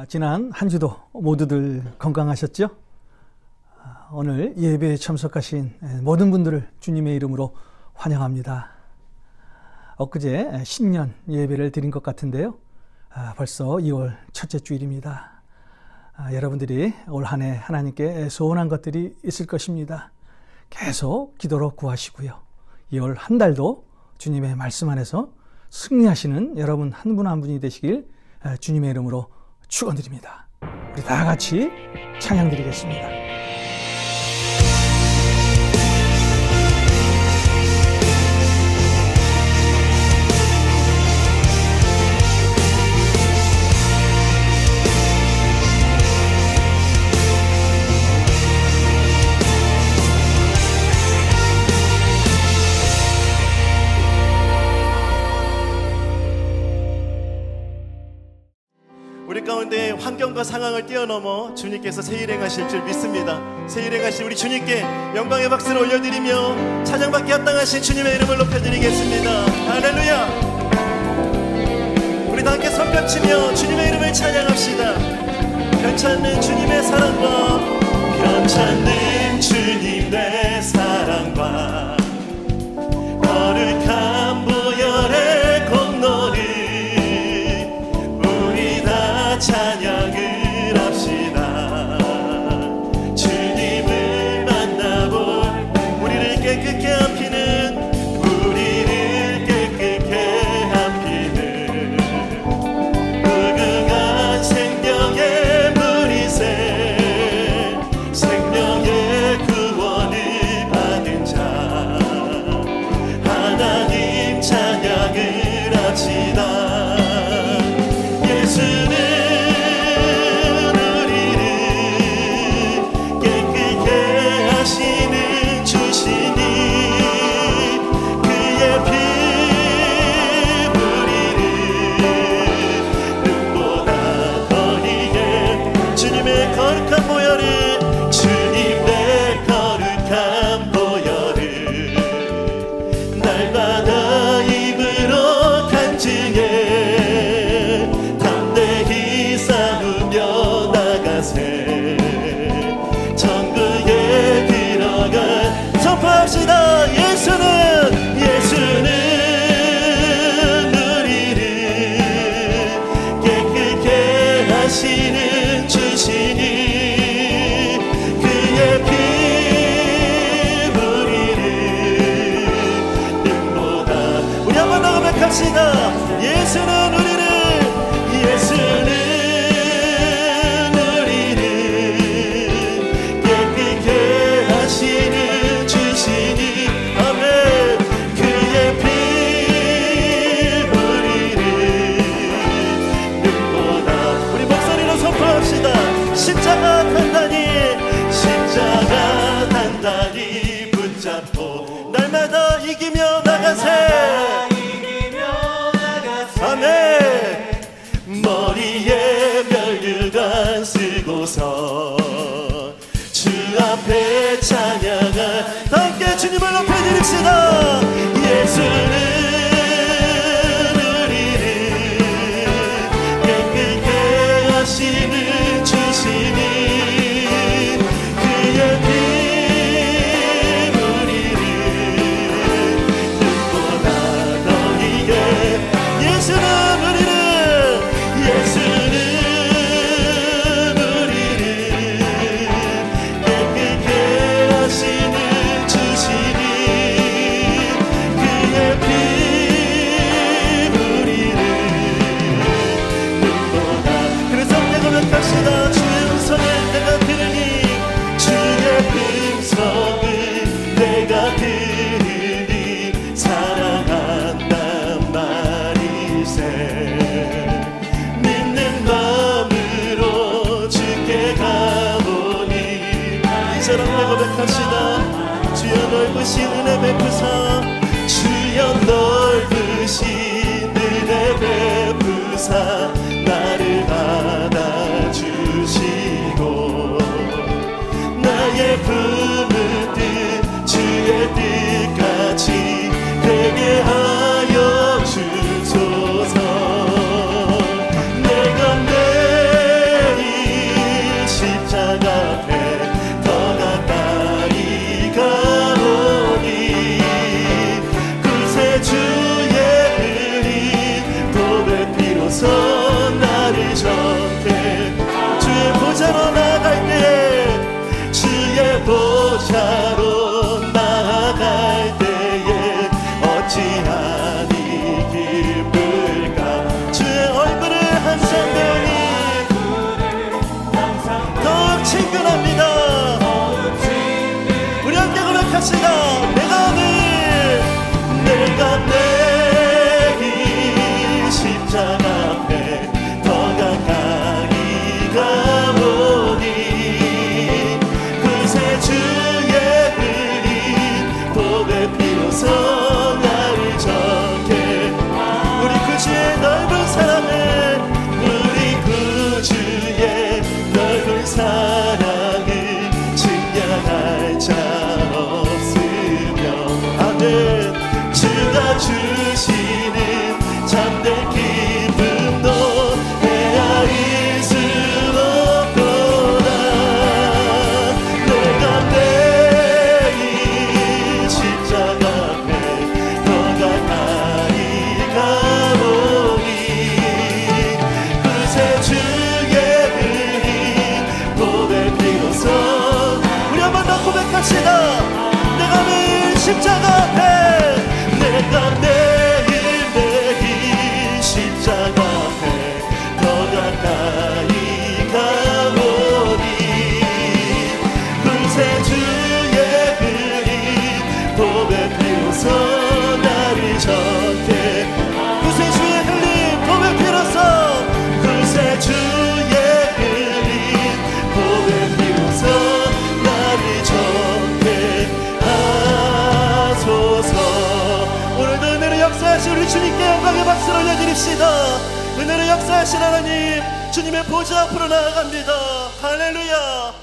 지난 한 주도 모두들 건강하셨죠? 오늘 예배에 참석하신 모든 분들을 주님의 이름으로 환영합니다. 엊그제 신년 예배를 드린 것 같은데요. 벌써 2월 첫째 주일입니다. 여러분들이 올 한 해 하나님께 소원한 것들이 있을 것입니다. 계속 기도로 구하시고요. 2월 한 달도 주님의 말씀 안에서 승리하시는 여러분 한 분 한 분이 되시길 주님의 이름으로 축원드립니다. 우리 다 같이 찬양 드리겠습니다. 우리 가운데 환경과 상황을 뛰어넘어 주님께서 새 일 행하실 줄 믿습니다. 새 일 행하실 우리 주님께 영광의 박수를 올려드리며 찬양받기 합당하신 주님의 이름을 높여드리겠습니다. 할렐루야. 우리 다 함께 손뼉치며 주님의 이름을 찬양합시다. 편찮는 주님의 사랑과 편찮는 주님의 사랑과 거룩한 보혈의 공로를 찬양을 합시다. 주님을 만나볼 우리를 깨끗게 합히는 우리를 깨끗게 합히는 무궁한 생명의 물이새 생명의 구원을 받은 자 하나님 찬양을 합시다. 예수는 거룩한 보혈을 주님의 거룩한 보혈을 날마다 입으로 간증해 담대히 싸우며 나가세 천국에 들어가 선포합시다. 예수는 우리를 깨끗게 하시는 주시니 그의 피 우리를 눈보다 우리 한번 더 고백합시다. 예수는 우리를 깨끗게 하시는 주시니 아멘. 그의 피 우리를 눈보다 우리 목소리로 선포합시다. 십자가 단단히 붙잡고 날마다 이기며 나가세 아멘. 머리에 면류관 쓰고서 주 앞에 찬양할 다 함께 주님을 높여드립시다. 예수는 우리를 깨끗게 하시는 주시니 그의 피 우리를 눈보다 더 이게 예수는 우리를 깨끗게 하시는 주시니 그의 피 우리를 눈보다 그래서 내가 고백합시다. 주의 음성을 내가 들으니 주의 음성을 내가 들으니 사랑한단 말이세 믿는 마음으로 주께 가보니 이 사랑 내가 고백합시다. 주여 넓으신 은혜 베푸사 주여 넓으신 은혜 베푸사 나를 받아주시고 나의 품을 뜻 주의 뜻같이 되게 하여 주소서. 내가 내 십자가 앞에 더 가까이 가오니 구세주의 흘린 보배 피로써 나를 정케 주의 보좌로 나아갈 때에 주의 보좌로 나아갈 때에 어찌하니 기쁠까 주의 얼굴을 항상 배우니 더욱 친근합니다. 우리 함께 고백합시다. 내가 내일 십자가 앞에 더 가까이 가오니 구세주의 흘린 보배 피로써 나를 정케 우리 구주의 넓은 사랑을 우리 구주의 넓은 사랑을 증명할 자 없으며 아멘 주가 주시는 참된 기쁨도 헤아릴 수 없도다 내가 내일 십자가 앞에 더 가까이 가오니 구세주의 흘린 보배 피로써 우리 한 번 더 고백합시다. 내가 매일 십자가 앞에 내가 매일 십자가 앞에 더 가까이 가오니 구세주의 흘린 보배 피로써 나를 정케 구세주의 흘린 보배 피로써 구세주의 흘린 보배 피로써 나를 정케 하소서 오늘도 은혜를 역사하신 우리 주님께 영광의 박수를 올려드립시다. 은혜를 역사하신 하나님 주님의 보좌 앞으로 나아갑니다. 할렐루야.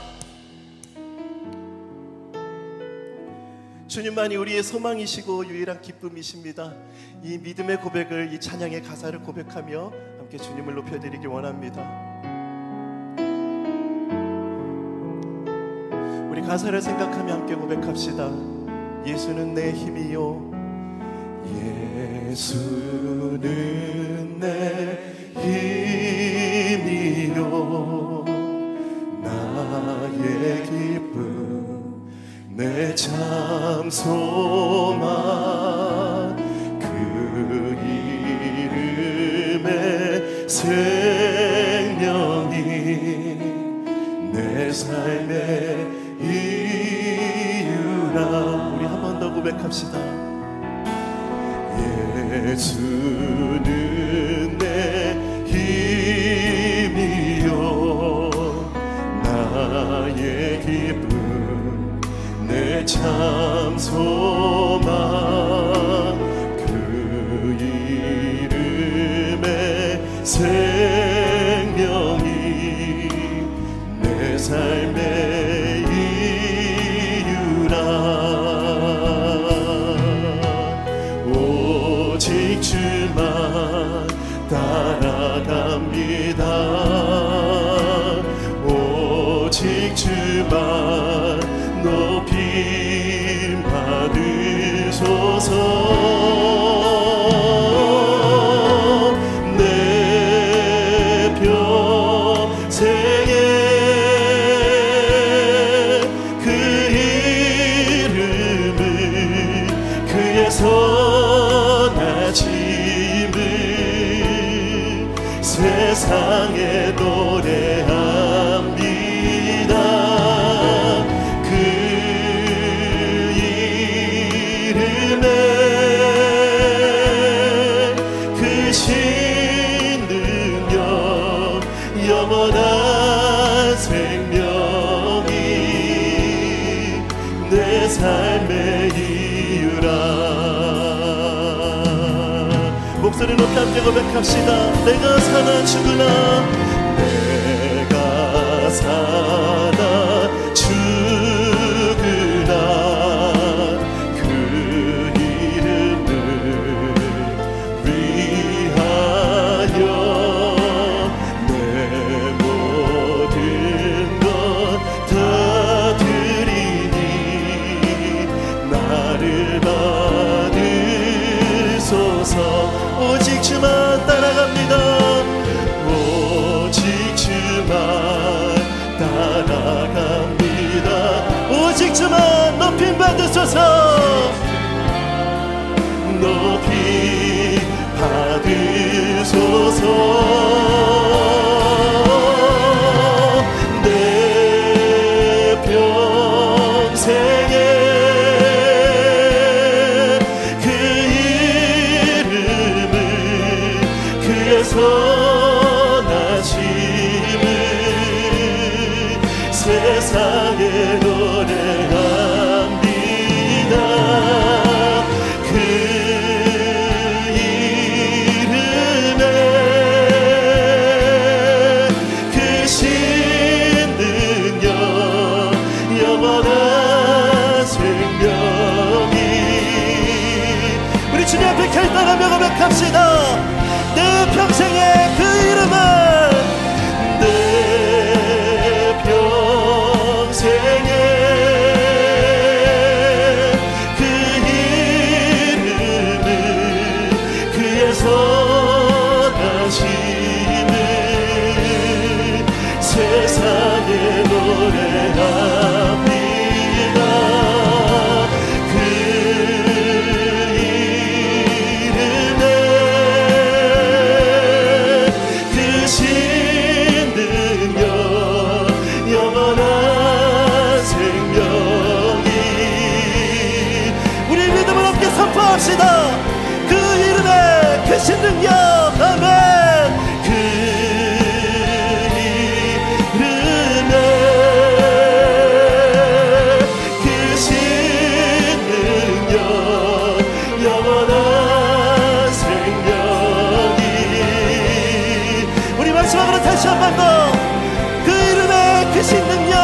주님만이 우리의 소망이시고 유일한 기쁨이십니다. 이 믿음의 고백을 이 찬양의 가사를 고백하며 함께 주님을 높여드리기 원합니다. 우리 가사를 생각하며 함께 고백합시다. 예수는 내 힘이요 예수는 내 힘이요 나의 기쁨 내 참 소망 그 이름의 생명이 내 삶의 이유라 우리 한 번 더 고백합시다. 예수는 내 힘이요 나의 기쁨 내 참 소망 그 이름의 생명이 내 삶의 이유라 오직 주만 따라갑니다. 오직 주만 높임 받으소서. 내 평생에 그 이름을 그의 선하심을 세상에 노래합니다. 영원한 생명이 내 삶의 이유라. 목소리 높이 함께 고백합시다. 내가 사나 죽으나 내가 사나 죽으나 그 이름을 위하여 내 모든 것 주옵소서. 높이 받으소서. 내 평생에 그 이름을 그의 선하심을 세상에 노래합니다. 그 이름에 그 신능력 영원한 생명이 우리 주님 앞에 결단하며 고백합시다. 내 평생의 그 이름은 내 평생에 그 이름을 그의 선하심을 세상에 노래합니다. 그 이름에 그 신능력 영원한 생명이 우리 믿음을 함께 선포합시다. 그 이름에 그 신능력 아멘. 그 이름에 그 신능력 영원한 생명이 우리 마지막으로 다시 한 번 더 그 이름에 그 신능력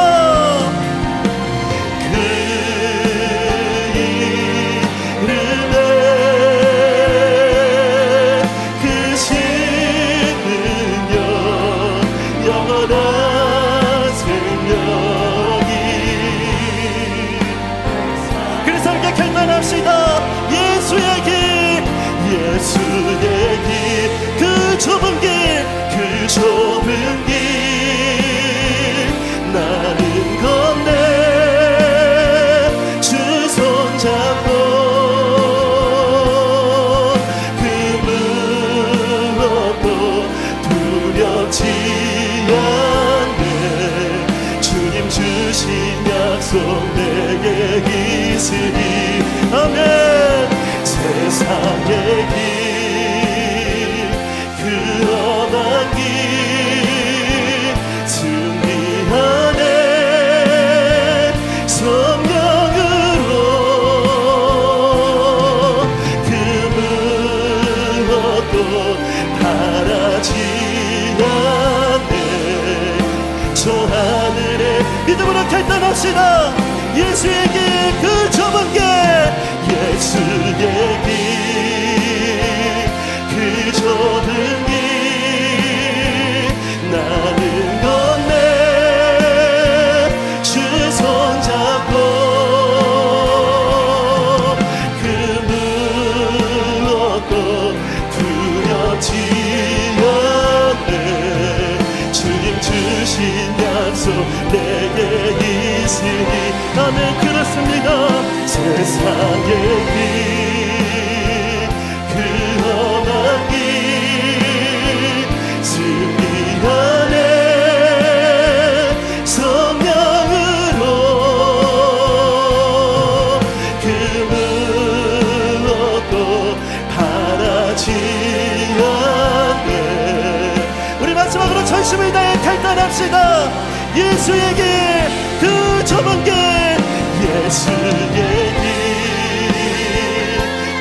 그 이름에 그 신능력 영원한 생명이 그래서 함께 결단합시다. 예수의 길 예수의 길 그 좁은 길 그 좁은 길 나는 건네 주 손잡고 그 무엇도 두렵지 않네. 주님 주신 약속 내게 있으니 아멘. 세상의 길 그 험한 길 승리 안에 성령으로 그 무엇도 바라지 않네. 저 하늘에 믿음으로 결단합시다. 예수의 길 그 좁은 길 예수의 길 그 좁은 길 나는 건네 주 손잡고 그 무엇도 두렵지 않네. 주님 주신 약속 내게 있으니 아멘. 그렇습니다. 세상의 길 그 험한 길 승리 안에 성령으로 그 무엇도 바라지 않네. 우리 마지막으로 전심을 다해 결단합시다. 예수의 길 그 좁은 길 예수의 길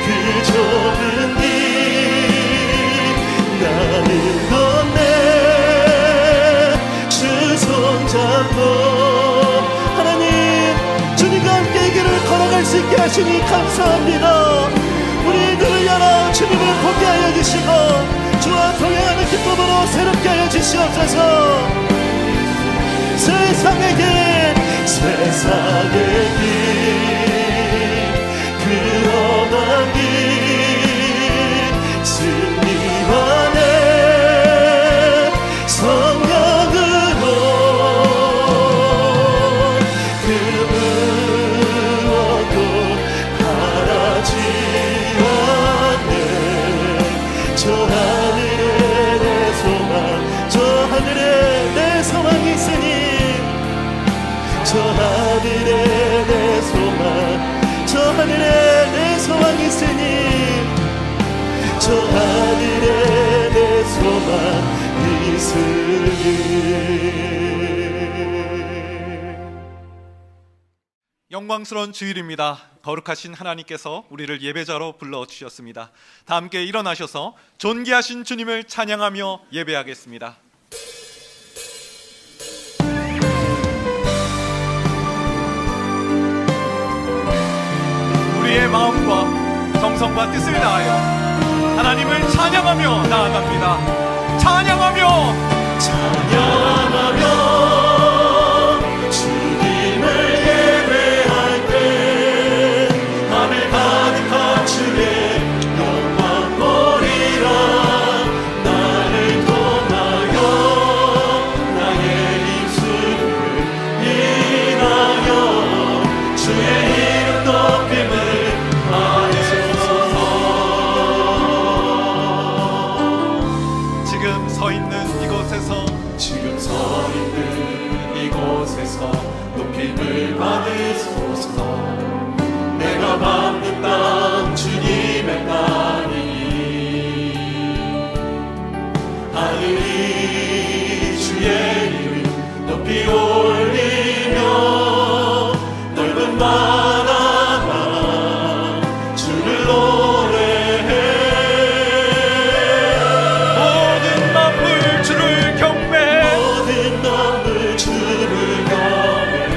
그 좁은 길 나는 건네 주 손잡고 하나님 주님과 함께 이 길을 걸어갈 수 있게 하시니 감사합니다. 우리 눈을 열어 주님을 보게 하여 주시고 주와 동행하는 기쁨으로 새롭게 하여 주시옵소서. 세상의 길 세상의 길 그 험한 길 승리 안에 성령으로 그 무엇도 저 하늘에 내 소망 있으니. 영광스러운 주일입니다. 거룩하신 하나님께서 우리를 예배자로 불러주셨습니다. 다 함께 일어나셔서 존귀하신 주님을 찬양하며 예배하겠습니다. 우리의 마음과 정성과 뜻을 다하여 하나님을 찬양하며 나아갑니다. 찬양하며 주님을 예배할 때 하늘 가득한 주의 영광 보리라. 나를 통하여 나의 입술을 인하여 주의 이름 높임을 하소서. 지금 서 있는 이곳에서 높임을 받으소서. 내가 밟는 땅 주님의 땅이니 하늘이 주의 이름 높이 올리며 넓은 바다가 주를 노래해. 모든 만물 주를 경배, 모든 만물 주를 경배.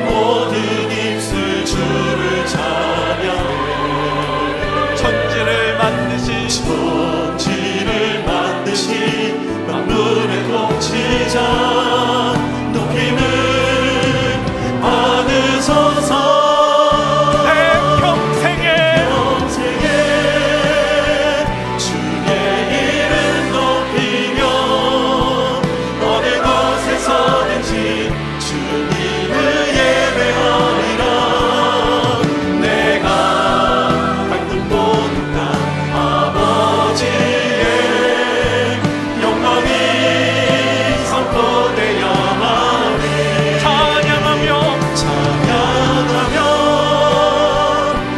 모든 입술 주를 찬양해. 천지를 만드신 만물의 통치자 높임을 받으소서. 평생에 주의 이름 높이며 어느 곳에서든지 주님을 예배하리라. 내가 방금 보는 땅 아버지의 영광이 선포되어 하리. 찬양하며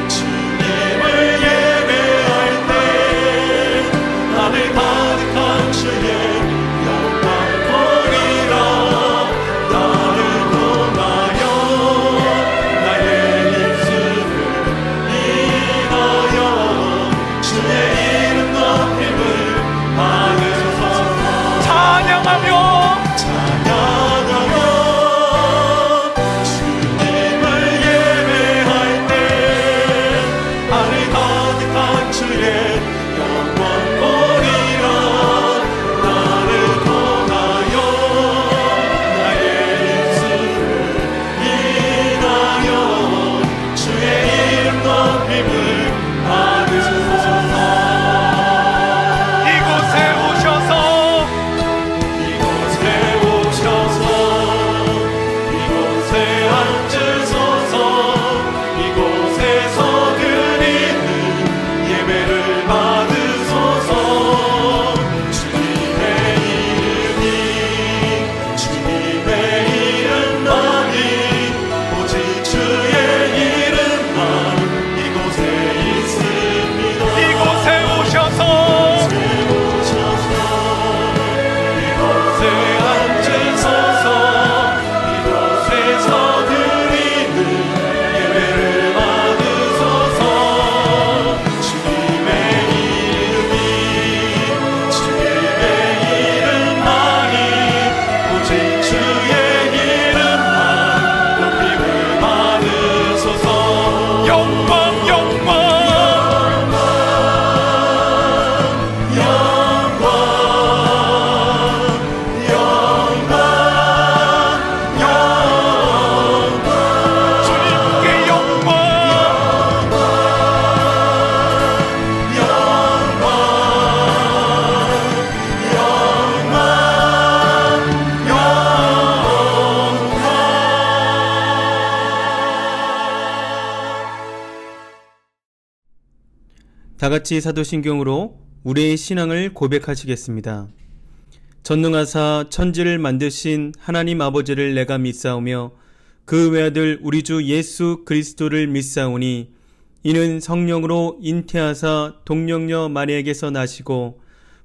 주님을 예배할 때 하늘 가득한 주의 영광 보리라. 나를 통하여 나의 입술을 인하여 주의 이름 높임을 받으소서. 찬양하며 주님을 예배할 때 하늘 가득한 주의 영광 보리라. 나를 통하여 나의 입술을 인하여 주의 이름 높임을 받으소서. 이곳에 오셔서 이곳에 앉으소서. 이곳에서 드리는 예배를 받으소서. 주님의 이름만이 오직 주의 이름만 이곳에 있습니다. 이곳에 오셔서 이곳에 앉으소서. 이곳에서 드리는 예배를 받으소서. 주님의 이름만이 오직 주의 이름만 높임을 받으소서. 영광 주님께 영광. 다 같이 사도신경으로 우리의 신앙을 고백하시겠습니다. 전능하사 천지를 만드신 하나님 아버지를 내가 믿사오며 그 외아들 우리 주 예수 그리스도를 믿사오니 이는 성령으로 잉태하사 동령녀 마리아에게서 나시고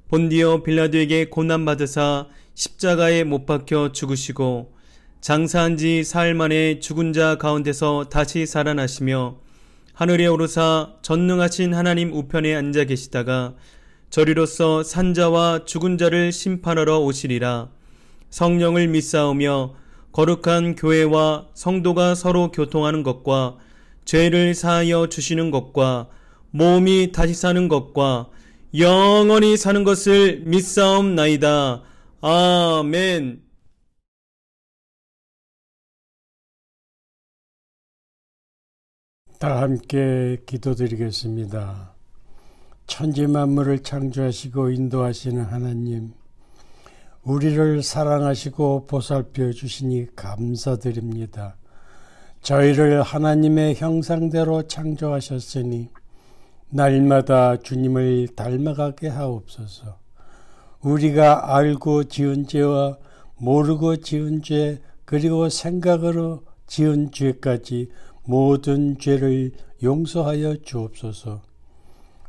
본디오 빌라도에게 고난받으사 십자가에 못 박혀 죽으시고 장사한 지 사흘 만에 죽은 자 가운데서 다시 살아나시며 하늘에 오르사 전능하신 하나님 우편에 앉아 계시다가 저리로서 산자와 죽은 자를 심판하러 오시리라. 성령을 믿사오며 거룩한 교회와 성도가 서로 교통하는 것과 죄를 사하여 주시는 것과 몸이 다시 사는 것과 영원히 사는 것을 믿사옵나이다. 아멘. 다 함께 기도드리겠습니다. 천지 만물을 창조하시고 인도하시는 하나님, 우리를 사랑하시고 보살펴 주시니 감사드립니다. 저희를 하나님의 형상대로 창조하셨으니 날마다 주님을 닮아가게 하옵소서. 우리가 알고 지은 죄와 모르고 지은 죄, 그리고 생각으로 지은 죄까지 모든 죄를 용서하여 주옵소서.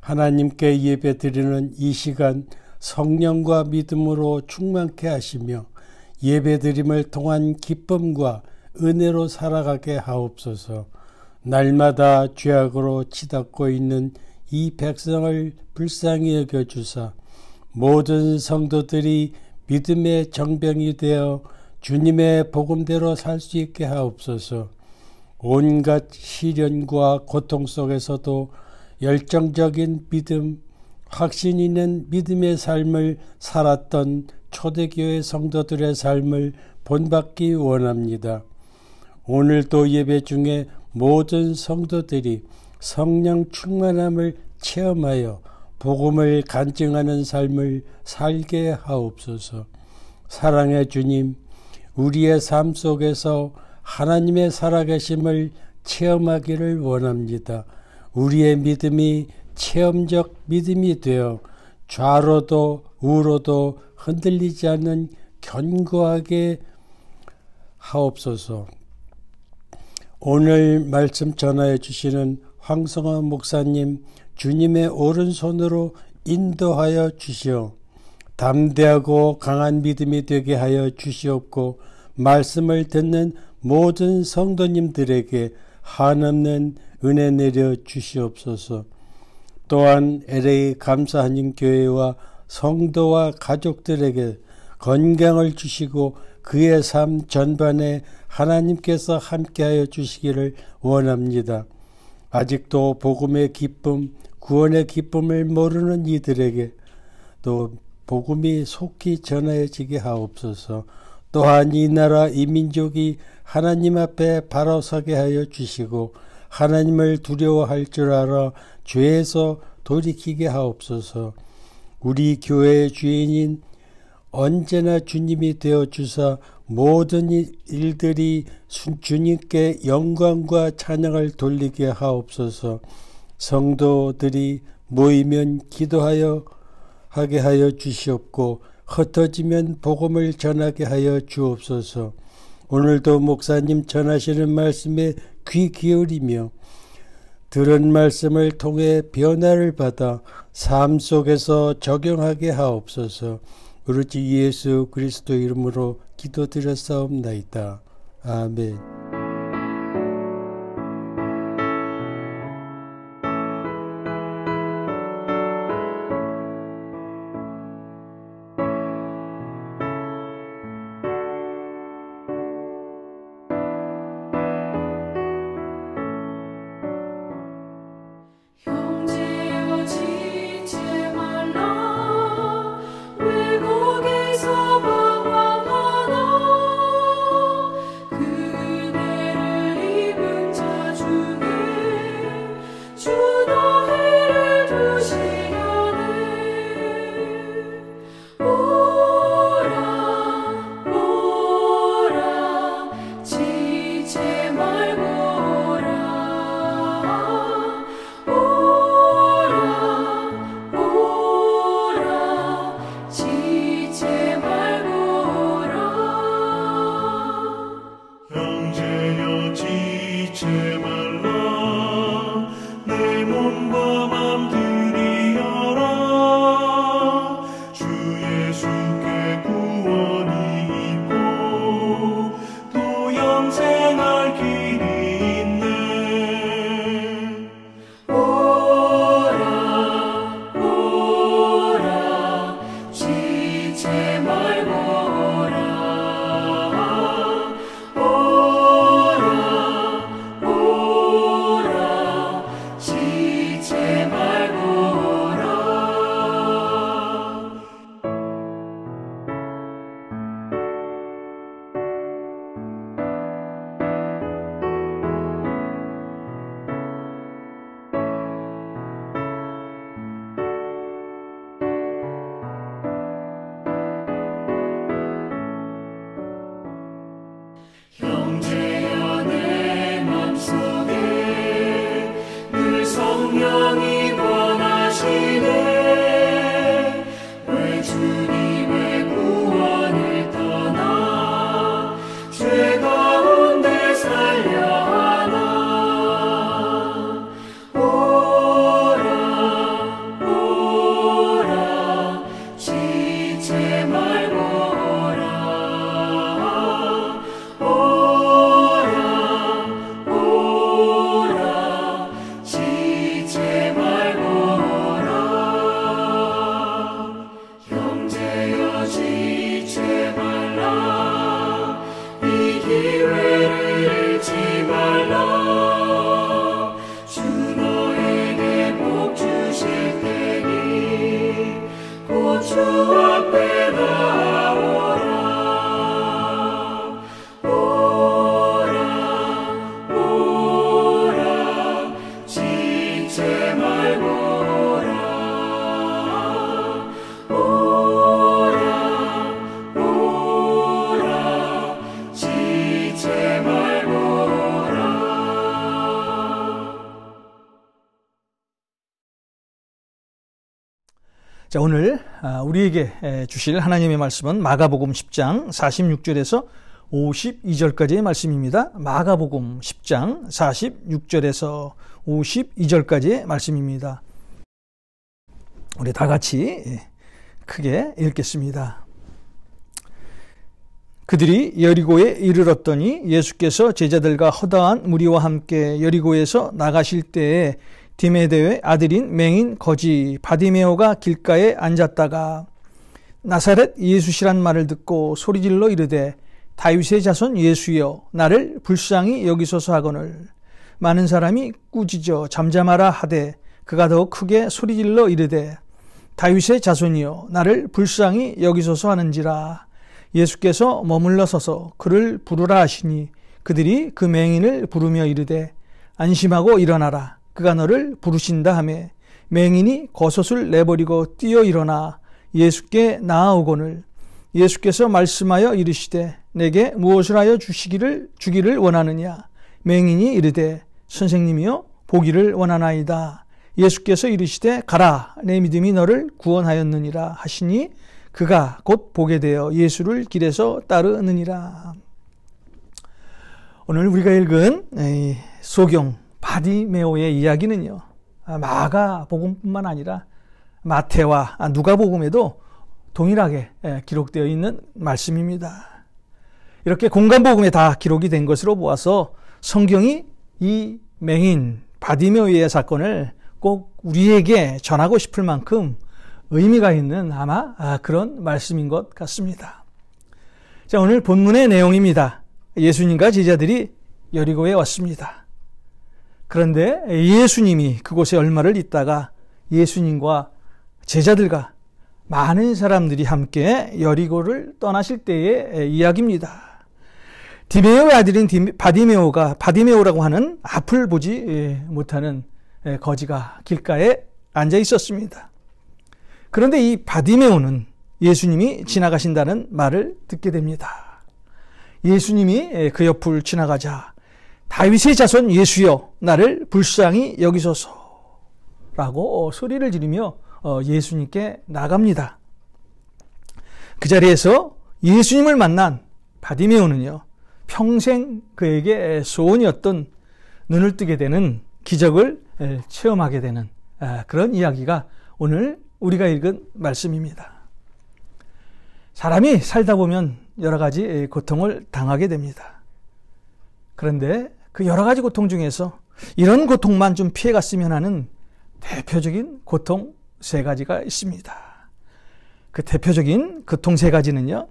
하나님께 예배드리는 이 시간 성령과 믿음으로 충만케 하시며 예배드림을 통한 기쁨과 은혜로 살아가게 하옵소서. 날마다 죄악으로 치닫고 있는 이 백성을 불쌍히 여겨주사 모든 성도들이 믿음의 정병이 되어 주님의 복음대로 살 수 있게 하옵소서. 온갖 시련과 고통 속에서도 열정적인 믿음, 확신 있는 믿음의 삶을 살았던 초대교회 성도들의 삶을 본받기 원합니다. 오늘도 예배 중에 모든 성도들이 성령 충만함을 체험하여 복음을 간증하는 삶을 살게 하옵소서. 사랑의 주님, 우리의 삶 속에서 하나님의 살아계심을 체험하기를 원합니다. 우리의 믿음이 체험적 믿음이 되어 좌로도 우로도 흔들리지 않는 견고하게 하옵소서. 오늘 말씀 전하여 주시는 황성화 목사님, 주님의 오른손으로 인도하여 주시어 담대하고 강한 믿음이 되게 하여 주시옵고, 말씀을 듣는 모든 성도님들에게 한없는 은혜 내려 주시옵소서. 또한 LA 감사한인교회와 성도와 가족들에게 건강을 주시고 그의 삶 전반에 하나님께서 함께하여 주시기를 원합니다. 아직도 복음의 기쁨, 구원의 기쁨을 모르는 이들에게 또 복음이 속히 전해지게 하옵소서. 또한 이 나라 이 민족이 하나님 앞에 바로 서게 하여 주시고 하나님을 두려워할 줄 알아 죄에서 돌이키게 하옵소서. 우리 교회의 주인인 언제나 주님이 되어 주사 모든 일들이 주님께 영광과 찬양을 돌리게 하옵소서. 성도들이 모이면 기도하여 하게 하여 주시옵고 흩어지면 복음을 전하게 하여 주옵소서. 오늘도 목사님 전하시는 말씀에 귀 기울이며 들은 말씀을 통해 변화를 받아 삶 속에서 적용하게 하옵소서. 오로지 예수 그리스도 이름으로 기도드렸사옵나이다. 아멘. 외국에서 방황하나 그 주 앞에 나오라. 오라 지체 말고 오라 지체 말고 자, 오늘 우리에게 주실 하나님의 말씀은 마가복음 10장 46절에서 52절까지의 말씀입니다. 마가복음 10장 46절에서 52절까지의 말씀입니다. 우리 다 같이 크게 읽겠습니다. 그들이 여리고에 이르렀더니 예수께서 제자들과 허다한 무리와 함께 여리고에서 나가실 때에 디메데의 아들인 맹인 거지 바디메오가 길가에 앉았다가 나사렛 예수시란 말을 듣고 소리질러 이르되 다윗의 자손 예수여 나를 불쌍히 여기소서 하거늘 많은 사람이 꾸짖어 잠잠하라 하되 그가 더욱 크게 소리질러 이르되 다윗의 자손이여 나를 불쌍히 여기소서 하는지라. 예수께서 머물러 서서 그를 부르라 하시니 그들이 그 맹인을 부르며 이르되 안심하고 일어나라 그가 너를 부르신다 하매 맹인이 겉옷을 내버리고 뛰어 일어나 예수께 나아오거늘 예수께서 말씀하여 이르시되 내게 무엇을 하여 주기를 원하느냐. 맹인이 이르되 선생님이여 보기를 원하나이다. 예수께서 이르시되 가라 내 믿음이 너를 구원하였느니라 하시니 그가 곧 보게 되어 예수를 길에서 따르느니라. 오늘 우리가 읽은 소경 바디메오의 이야기는요, 마가복음뿐만 아니라 마태와 누가복음에도 동일하게 기록되어 있는 말씀입니다. 이렇게 공간복음에 다 기록이 된 것으로 보아서 성경이 이 맹인 바디메오의 사건을 꼭 우리에게 전하고 싶을 만큼 의미가 있는 아마 그런 말씀인 것 같습니다. 자, 오늘 본문의 내용입니다. 예수님과 제자들이 여리고에 왔습니다. 그런데 예수님이 그곳에 얼마를 있다가 예수님과 제자들과 많은 사람들이 함께 여리고를 떠나실 때의 이야기입니다. 디메오의 아들인 바디메오라고 하는 앞을 보지 못하는 거지가 길가에 앉아 있었습니다. 그런데 이 바디메오는 예수님이 지나가신다는 말을 듣게 됩니다. 예수님이 그 옆을 지나가자 다윗의 자손 예수여 나를 불쌍히 여기소서 라고 소리를 지르며 예수님께 나갑니다. 그 자리에서 예수님을 만난 바디메오는요, 평생 그에게 소원이었던 눈을 뜨게 되는 기적을 체험하게 되는 그런 이야기가 오늘 우리가 읽은 말씀입니다. 사람이 살다 보면 여러 가지 고통을 당하게 됩니다. 그런데 그 여러 가지 고통 중에서 이런 고통만 좀 피해갔으면 하는 대표적인 고통 3가지가 있습니다. 그 대표적인 고통 3가지는요,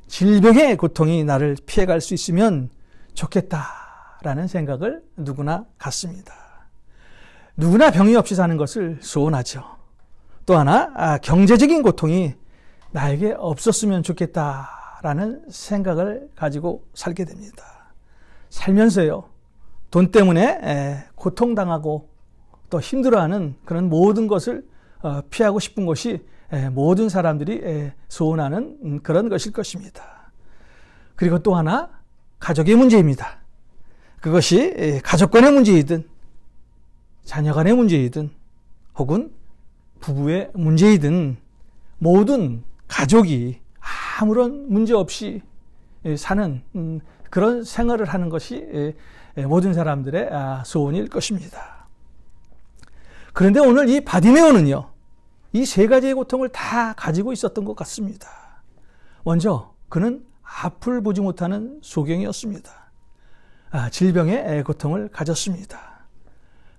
질병의 고통이 나를 피해갈 수 있으면 좋겠다라는 생각을 누구나 갖습니다. 누구나 병이 없이 사는 것을 소원하죠. 또 하나, 경제적인 고통이 나에게 없었으면 좋겠다라는 생각을 가지고 살게 됩니다. 살면서요, 돈 때문에 고통당하고 또 힘들어하는 그런 모든 것을 피하고 싶은 것이 모든 사람들이 소원하는 그런 것일 것입니다. 그리고 또 하나, 가족의 문제입니다. 그것이 가족 간의 문제이든 자녀 간의 문제이든 혹은 부부의 문제이든 모든 가족이 아무런 문제 없이 사는 그런 생활을 하는 것이 모든 사람들의 소원일 것입니다. 그런데 오늘 이 바디메오는요, 이 3가지의 고통을 다 가지고 있었던 것 같습니다. 먼저 그는 앞을 보지 못하는 소경이었습니다. 질병의 고통을 가졌습니다.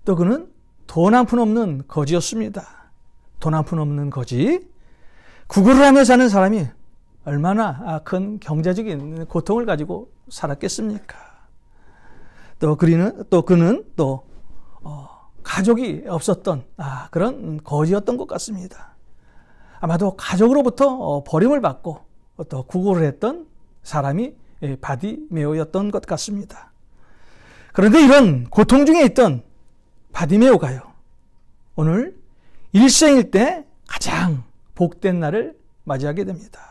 또 그는 돈 한 푼 없는 거지였습니다. 돈 한 푼 없는 거지. 구걸을 하며 사는 사람이 얼마나 큰 경제적인 고통을 가지고 살았겠습니까? 또 그는 가족이 없었던 그런 거지였던 것 같습니다. 아마도 가족으로부터 버림을 받고 또 구걸을 했던 사람이 바디메오였던 것 같습니다. 그런데 이런 고통 중에 있던 바디메오가요, 오늘 일생일 때 가장 복된 날을 맞이하게 됩니다.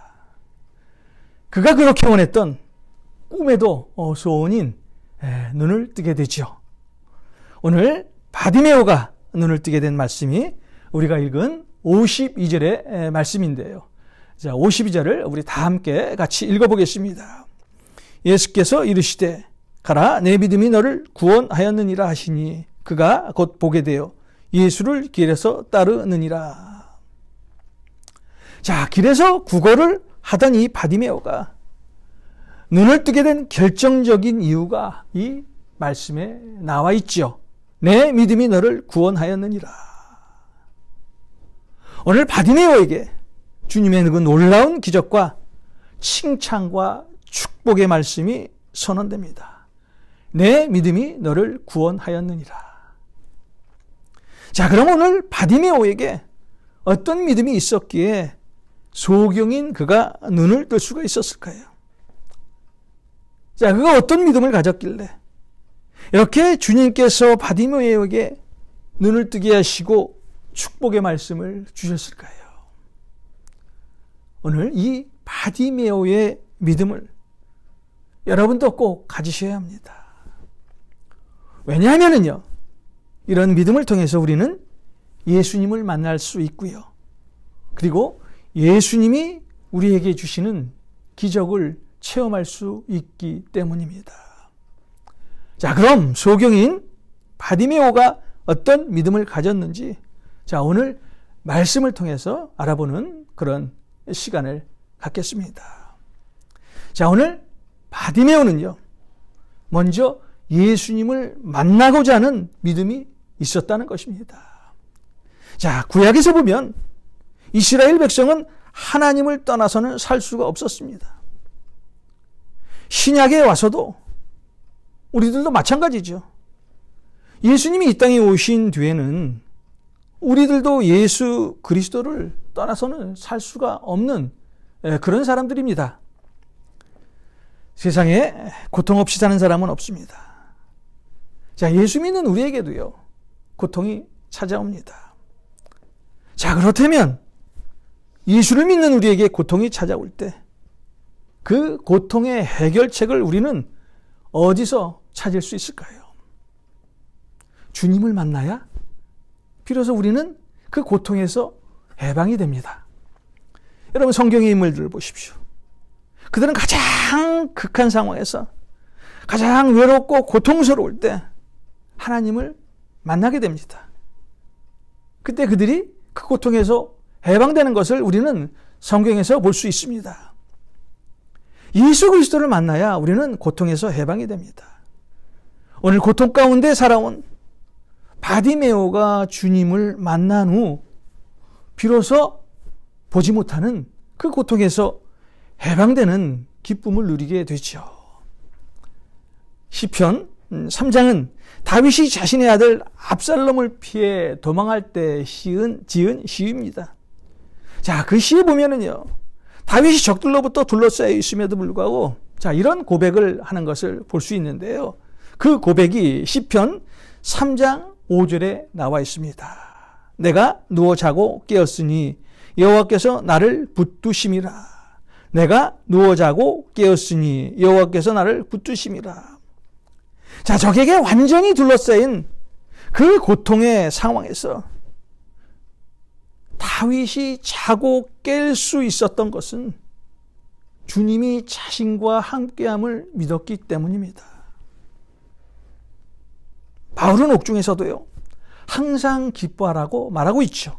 그가 그렇게 원했던 꿈에도 소원인 눈을 뜨게 되죠. 오늘 바디메오가 눈을 뜨게 된 말씀이 우리가 읽은 52절의 말씀인데요. 자, 52절을 우리 다 함께 같이 읽어보겠습니다. 예수께서 이르시되 가라, 내 믿음이 너를 구원하였느니라 하시니 그가 곧 보게 되어 예수를 길에서 따르느니라. 자, 길에서 구걸을 하던 이 바디메오가 눈을 뜨게 된 결정적인 이유가 이 말씀에 나와 있죠. 내 믿음이 너를 구원하였느니라. 오늘 바디메오에게 주님의 그 놀라운 기적과 칭찬과 축복의 말씀이 선언됩니다. 내 믿음이 너를 구원하였느니라. 자, 그럼 오늘 바디메오에게 어떤 믿음이 있었기에 소경인 그가 눈을 뜰 수가 있었을까요? 자, 그가 어떤 믿음을 가졌길래 이렇게 주님께서 바디메오에게 눈을 뜨게 하시고 축복의 말씀을 주셨을까요? 오늘 이 바디메오의 믿음을 여러분도 꼭 가지셔야 합니다. 왜냐하면요, 이런 믿음을 통해서 우리는 예수님을 만날 수 있고요. 그리고 예수님이 우리에게 주시는 기적을 체험할 수 있기 때문입니다. 자, 그럼 소경인 바디메오가 어떤 믿음을 가졌는지, 자, 오늘 말씀을 통해서 알아보는 그런 시간을 갖겠습니다. 자, 오늘 바디메오는요, 먼저 예수님을 만나고자 하는 믿음이 있었다는 것입니다. 자, 구약에서 보면 이스라엘 백성은 하나님을 떠나서는 살 수가 없었습니다. 신약에 와서도 우리들도 마찬가지죠. 예수님이 이 땅에 오신 뒤에는 우리들도 예수 그리스도를 떠나서는 살 수가 없는 그런 사람들입니다. 세상에 고통 없이 사는 사람은 없습니다. 자, 예수 믿는 우리에게도요, 고통이 찾아옵니다. 자, 그렇다면 예수를 믿는 우리에게 고통이 찾아올 때 그 고통의 해결책을 우리는 어디서 찾을 수 있을까요? 주님을 만나야 비로소 우리는 그 고통에서 해방이 됩니다. 여러분, 성경의 인물들을 보십시오. 그들은 가장 극한 상황에서 가장 외롭고 고통스러울 때 하나님을 만나게 됩니다. 그때 그들이 그 고통에서 해방되는 것을 우리는 성경에서 볼 수 있습니다. 예수 그리스도를 만나야 우리는 고통에서 해방이 됩니다. 오늘 고통 가운데 살아온 바디메오가 주님을 만난 후 비로소 보지 못하는 그 고통에서 해방되는 기쁨을 누리게 되죠. 시편 3장은 다윗이 자신의 아들 압살롬을 피해 도망할 때 지은 시입니다. 자, 그 시에 보면은요, 다윗이 적들로부터 둘러싸여 있음에도 불구하고, 자, 이런 고백을 하는 것을 볼 수 있는데요. 그 고백이 시편 3장 5절에 나와 있습니다. 내가 누워 자고 깨었으니 여호와께서 나를 붙드심이라. 내가 누워 자고 깨었으니 여호와께서 나를 붙드심이라. 자, 적에게 완전히 둘러싸인 그 고통의 상황에서 다윗이 자고 깰 수 있었던 것은 주님이 자신과 함께함을 믿었기 때문입니다. 바울은 옥중에서도요, 항상 기뻐하라고 말하고 있죠.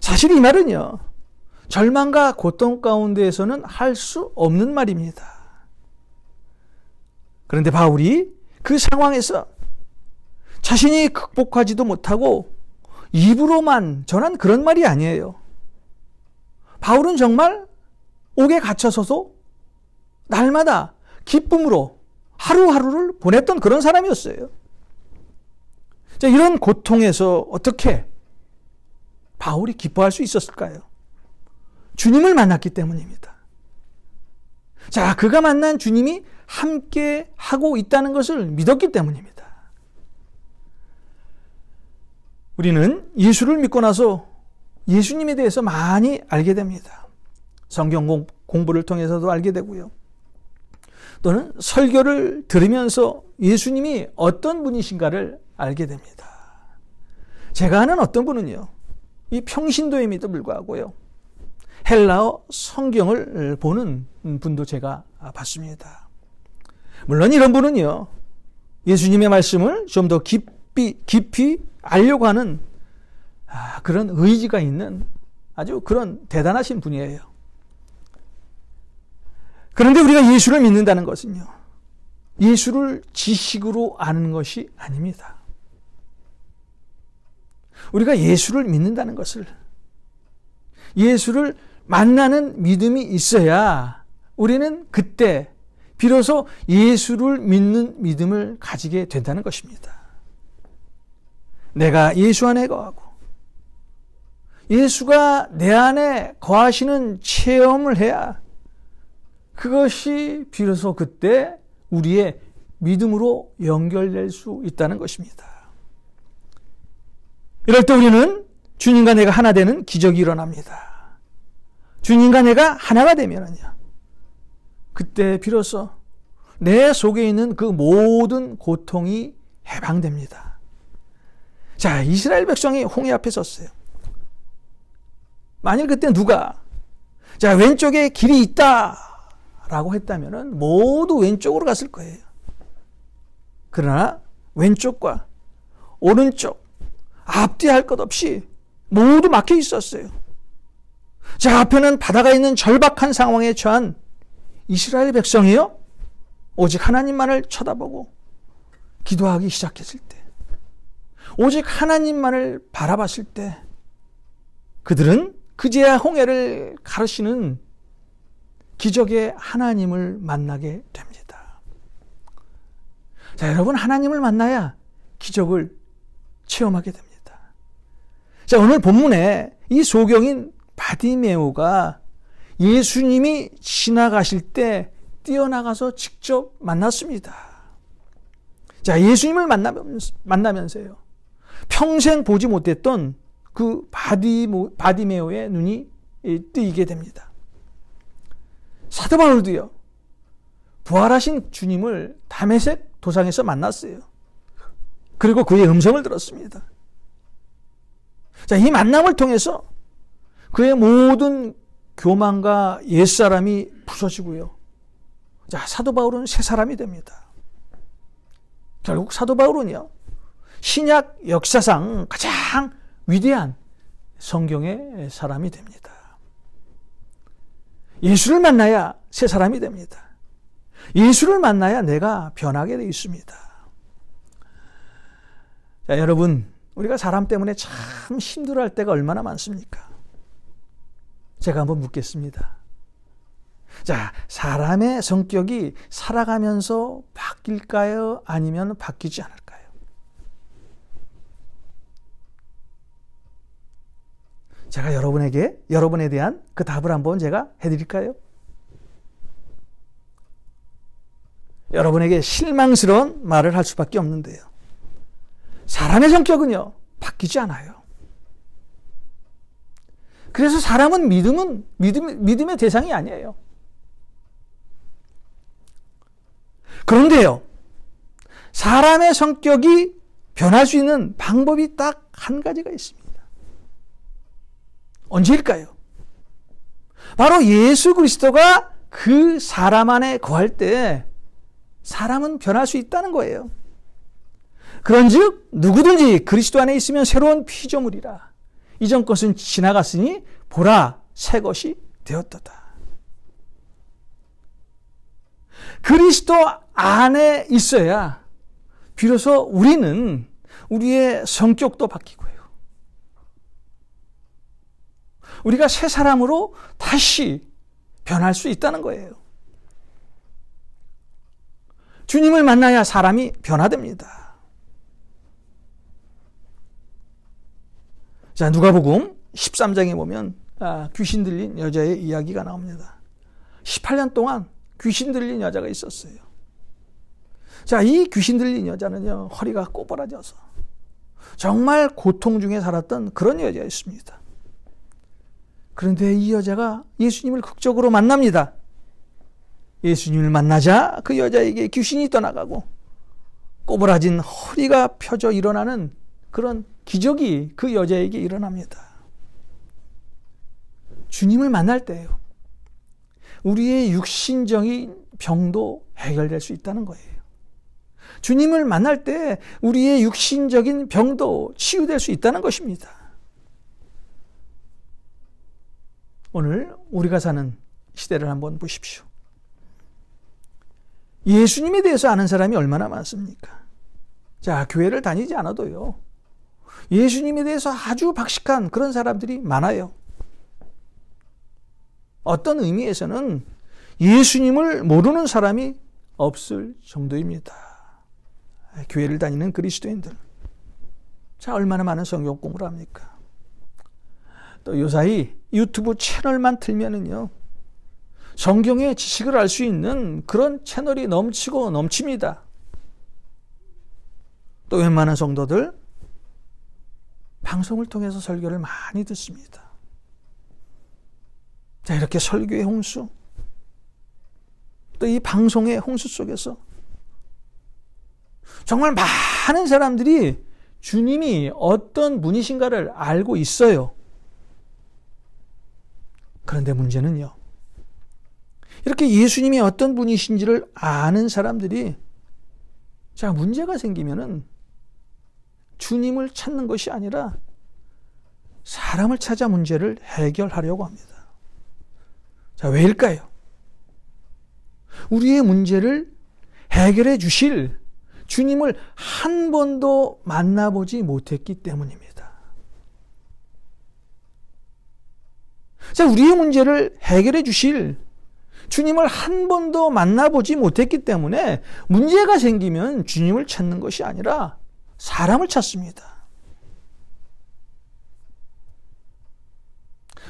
사실 이 말은요, 절망과 고통 가운데에서는 할 수 없는 말입니다. 그런데 바울이 그 상황에서 자신이 극복하지도 못하고 입으로만 전한 그런 말이 아니에요. 바울은 정말 옥에 갇혀서도 날마다 기쁨으로 하루하루를 보냈던 그런 사람이었어요. 자, 이런 고통에서 어떻게 바울이 기뻐할 수 있었을까요? 주님을 만났기 때문입니다. 자, 그가 만난 주님이 함께 하고 있다는 것을 믿었기 때문입니다. 우리는 예수를 믿고 나서 예수님에 대해서 많이 알게 됩니다. 성경 공부를 통해서도 알게 되고요. 또는 설교를 들으면서 예수님이 어떤 분이신가를 알게 됩니다. 제가 아는 어떤 분은요, 이 평신도임에도 불구하고요, 헬라어 성경을 보는 분도 제가 봤습니다. 물론 이런 분은요, 예수님의 말씀을 좀 더 깊이 알려고 하는 그런 의지가 있는 아주 그런 대단하신 분이에요. 그런데 우리가 예수를 믿는다는 것은요, 예수를 지식으로 아는 것이 아닙니다. 우리가 예수를 믿는다는 것을, 예수를 만나는 믿음이 있어야 우리는 그때 비로소 예수를 믿는 믿음을 가지게 된다는 것입니다. 내가 예수 안에 거하고 예수가 내 안에 거하시는 체험을 해야 그것이 비로소 그때 우리의 믿음으로 연결될 수 있다는 것입니다. 이럴 때 우리는 주님과 내가 하나 되는 기적이 일어납니다. 주님과 내가 하나가 되면은요, 그때 비로소 내 속에 있는 그 모든 고통이 해방됩니다. 자, 이스라엘 백성이 홍해 앞에 섰어요. 만일 그때 누가 자, 왼쪽에 길이 있다 라고 했다면 모두 왼쪽으로 갔을 거예요. 그러나 왼쪽과 오른쪽 앞뒤할 것 없이 모두 막혀 있었어요. 자, 앞에는 바다가 있는 절박한 상황에 처한 이스라엘 백성이요, 오직 하나님만을 쳐다보고 기도하기 시작했을 때, 오직 하나님만을 바라봤을 때 그들은 그제야 홍해를 가르시는 기적의 하나님을 만나게 됩니다. 자, 여러분, 하나님을 만나야 기적을 체험하게 됩니다. 자, 오늘 본문에 이 소경인 바디메오가 예수님이 지나가실 때 뛰어나가서 직접 만났습니다. 자, 예수님을 만나면서요, 평생 보지 못했던 그 바디메오의 눈이 뜨이게 됩니다. 사도 바울도요, 부활하신 주님을 다메섹 도상에서 만났어요. 그리고 그의 음성을 들었습니다. 자, 이 만남을 통해서 그의 모든 교만과 옛사람이 부서지고요, 자, 사도 바울은 새 사람이 됩니다. 결국 사도 바울은요, 신약 역사상 가장 위대한 성경의 사람이 됩니다. 예수를 만나야 새 사람이 됩니다. 예수를 만나야 내가 변하게 되어 있습니다. 자, 여러분, 우리가 사람 때문에 참 힘들어할 때가 얼마나 많습니까? 제가 한번 묻겠습니다. 자, 사람의 성격이 살아가면서 바뀔까요? 아니면 바뀌지 않을까요? 제가 여러분에 대한 그 답을 한번 제가 해드릴까요? 여러분에게 실망스러운 말을 할 수밖에 없는데요, 사람의 성격은요, 바뀌지 않아요. 그래서 사람은 믿음의 대상이 아니에요. 그런데요, 사람의 성격이 변할 수 있는 방법이 딱 한 가지가 있습니다. 언제일까요? 바로 예수 그리스도가 그 사람 안에 거할 때 사람은 변할 수 있다는 거예요. 그런즉 누구든지 그리스도 안에 있으면 새로운 피조물이라, 이전 것은 지나갔으니 보라, 새 것이 되었도다. 그리스도 안에 있어야 비로소 우리는 우리의 성격도 바뀌고요, 우리가 새 사람으로 다시 변할 수 있다는 거예요. 주님을 만나야 사람이 변화됩니다. 자, 누가복음 13장에 보면 귀신 들린 여자의 이야기가 나옵니다. 18년 동안 귀신 들린 여자가 있었어요. 자, 이 귀신 들린 여자는요, 허리가 꼬부라져서 정말 고통 중에 살았던 그런 여자였습니다. 그런데 이 여자가 예수님을 극적으로 만납니다. 예수님을 만나자 그 여자에게 귀신이 떠나가고 꼬부라진 허리가 펴져 일어나는 그런 기적이 그 여자에게 일어납니다. 주님을 만날 때예요, 우리의 육신적인 병도 해결될 수 있다는 거예요. 주님을 만날 때 우리의 육신적인 병도 치유될 수 있다는 것입니다. 오늘 우리가 사는 시대를 한번 보십시오. 예수님에 대해서 아는 사람이 얼마나 많습니까? 자, 교회를 다니지 않아도요, 예수님에 대해서 아주 박식한 그런 사람들이 많아요. 어떤 의미에서는 예수님을 모르는 사람이 없을 정도입니다. 교회를 다니는 그리스도인들. 자, 얼마나 많은 성경 공부를 합니까? 또 요사이 유튜브 채널만 틀면은요, 성경의 지식을 알 수 있는 그런 채널이 넘치고 넘칩니다. 또 웬만한 성도들 방송을 통해서 설교를 많이 듣습니다. 자, 이렇게 설교의 홍수, 또 이 방송의 홍수 속에서 정말 많은 사람들이 주님이 어떤 분이신가를 알고 있어요. 그런데 문제는요, 이렇게 예수님이 어떤 분이신지를 아는 사람들이, 자, 문제가 생기면은 주님을 찾는 것이 아니라 사람을 찾아 문제를 해결하려고 합니다. 자, 왜일까요? 우리의 문제를 해결해 주실 주님을 한 번도 만나보지 못했기 때문입니다. 자, 우리의 문제를 해결해 주실 주님을 한 번도 만나보지 못했기 때문에 문제가 생기면 주님을 찾는 것이 아니라 사람을 찾습니다.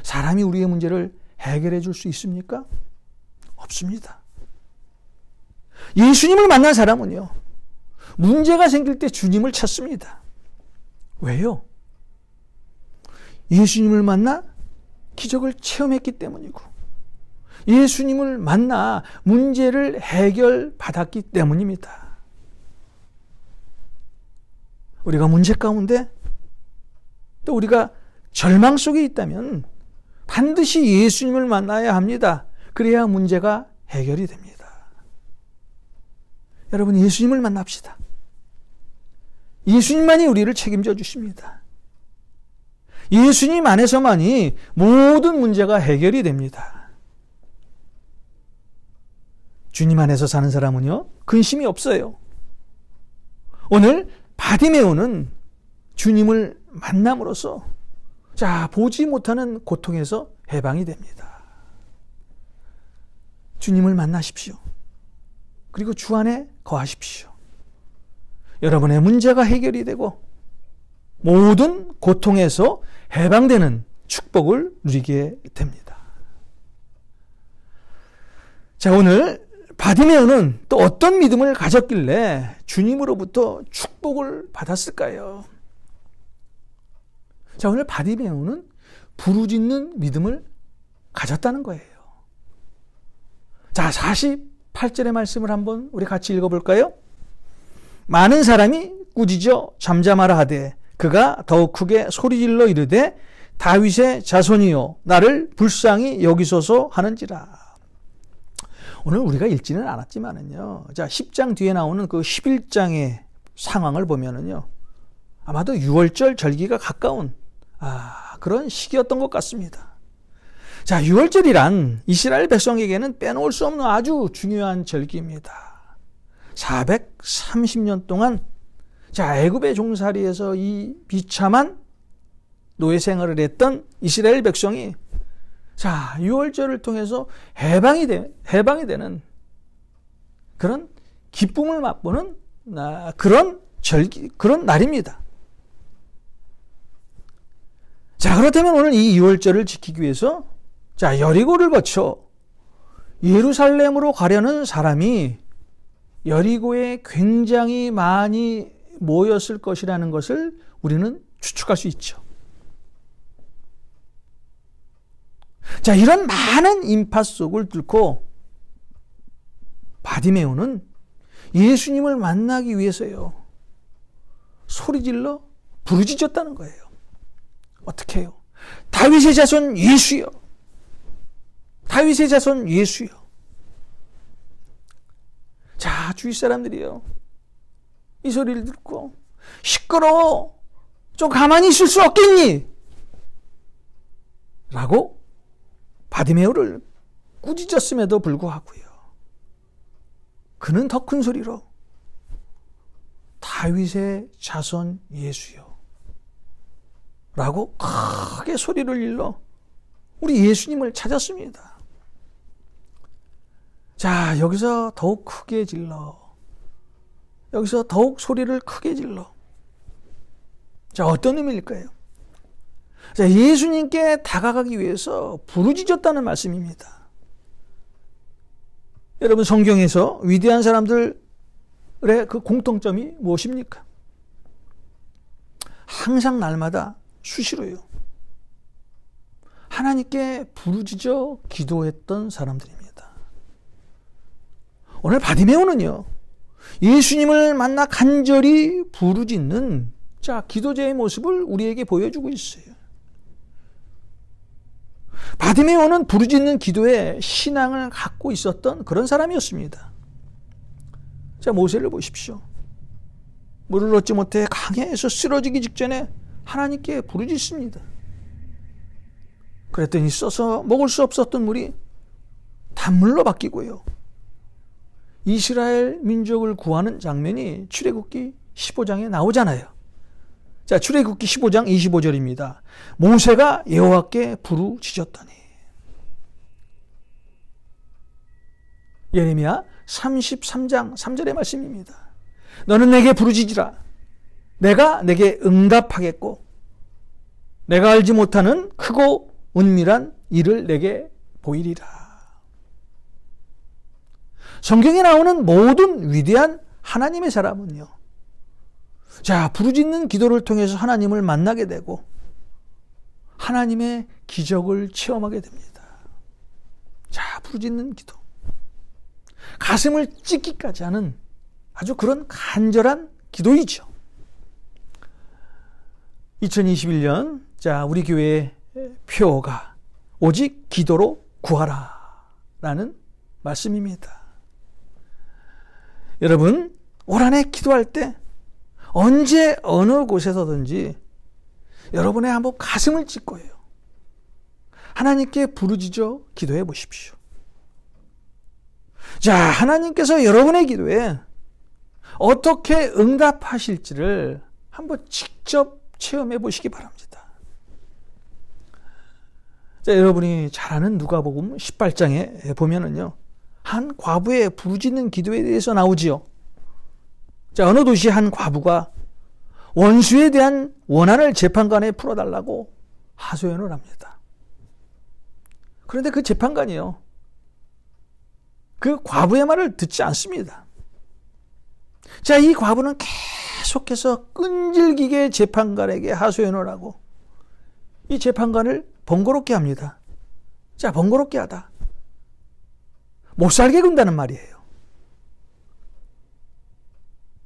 사람이 우리의 문제를 해결해 줄 수 있습니까? 없습니다. 예수님을 만난 사람은요, 문제가 생길 때 주님을 찾습니다. 왜요? 예수님을 만나 기적을 체험했기 때문이고, 예수님을 만나 문제를 해결받았기 때문입니다. 우리가 문제 가운데, 또 우리가 절망 속에 있다면 반드시 예수님을 만나야 합니다. 그래야 문제가 해결이 됩니다. 여러분, 예수님을 만납시다. 예수님만이 우리를 책임져 주십니다. 예수님 안에서만이 모든 문제가 해결이 됩니다. 주님 안에서 사는 사람은요, 근심이 없어요. 오늘 바디메오는 주님을 만남으로써, 자, 보지 못하는 고통에서 해방이 됩니다. 주님을 만나십시오. 그리고 주 안에 거하십시오. 여러분의 문제가 해결이 되고 모든 고통에서 해방되는 축복을 누리게 됩니다. 자, 오늘 바디메오는 또 어떤 믿음을 가졌길래 주님으로부터 축복을 받았을까요? 자, 오늘 바디메오는 부르짖는 믿음을 가졌다는 거예요. 자, 48절의 말씀을 한번 우리 같이 읽어볼까요? 많은 사람이 꾸짖어 잠잠하라 하되 그가 더욱 크게 소리질러 이르되 다윗의 자손이요 나를 불쌍히 여기소서 하는지라. 오늘 우리가 읽지는 않았지만은요, 자, 10장 뒤에 나오는 그 11장의 상황을 보면은요, 아마도 6월절 절기가 가까운 그런 시기였던 것 같습니다. 자, 6월절이란 이스라엘 백성에게는 빼놓을 수 없는 아주 중요한 절기입니다. 430년 동안, 자, 애굽의 종살이에서 이 비참한 노예 생활을 했던 이스라엘 백성이, 자, 6월절을 통해서 해방이 되는 그런 기쁨을 맛보는 그런 절기, 그런 날입니다. 자, 그렇다면 오늘 이 2월절을 지키기 위해서 자, 여리고를 거쳐 예루살렘으로 가려는 사람이 여리고에 굉장히 많이 모였을 것이라는 것을 우리는 추측할 수 있죠. 자, 이런 많은 인파 속을 뚫고 바디메오는 예수님을 만나기 위해서요, 소리질러 부르짖었다는 거예요. 어떻게 해요? 다윗의 자손 예수여, 다윗의 자손 예수여. 자, 주위 사람들이요, 이 소리를 듣고 시끄러워, 좀 가만히 있을 수 없겠니? 라고 바디메오를 꾸짖었음에도 불구하고요, 그는 더 큰 소리로 다윗의 자손 예수여 라고 크게 소리를 일러 우리 예수님을 찾았습니다. 자, 여기서 더욱 크게 질러, 여기서 더욱 소리를 크게 질러. 자, 어떤 의미일까요? 자, 예수님께 다가가기 위해서 부르짖었다는 말씀입니다. 여러분, 성경에서 위대한 사람들의 그 공통점이 무엇입니까? 항상 날마다 수시로요, 하나님께 부르짖어 기도했던 사람들입니다. 오늘 바디메오는요, 예수님을 만나 간절히 부르짖는 자, 기도자의 모습을 우리에게 보여주고 있어요. 바디메오는 부르짖는 기도에 신앙을 갖고 있었던 그런 사람이었습니다. 자, 모세를 보십시오. 물을 얻지 못해 강야에서 쓰러지기 직전에 하나님께 부르짖습니다. 그랬더니 써서 먹을 수 없었던 물이 단물로 바뀌고요, 이스라엘 민족을 구하는 장면이 출애굽기 15장에 나오잖아요. 자, 출애굽기 15장 25절입니다. 모세가 여호와께 부르짖었더니. 예레미야 33장 3절의 말씀입니다. 너는 내게 부르짖으라. 내가 내게 응답하겠고 내가 알지 못하는 크고 은밀한 일을 내게 보이리라. 성경에 나오는 모든 위대한 하나님의 사람은요, 자, 부르짖는 기도를 통해서 하나님을 만나게 되고 하나님의 기적을 체험하게 됩니다. 자, 부르짖는 기도, 가슴을 찢기까지 하는 아주 그런 간절한 기도이죠. 2021년 자, 우리 교회의 표어가 오직 기도로 구하라 라는 말씀입니다. 여러분, 올 한 해 기도할 때 언제 어느 곳에서든지 여러분의 한번 가슴을 찢고요, 하나님께 부르짖어 기도해 보십시오. 자, 하나님께서 여러분의 기도에 어떻게 응답하실지를 한번 직접 체험해 보시기 바랍니다. 자, 여러분이 잘 아는 누가복음 18장에 보면은요, 한 과부의 부르짖는 기도에 대해서 나오지요. 자, 어느 도시의 한 과부가 원수에 대한 원한을 재판관에 풀어달라고 하소연을 합니다. 그런데 그 재판관이요, 그 과부의 말을 듣지 않습니다. 자, 이 과부는 계속해서 끈질기게 재판관에게 하소연을 하고 이 재판관을 번거롭게 합니다. 자, 번거롭게 하다 못 살게 군다는 말이에요.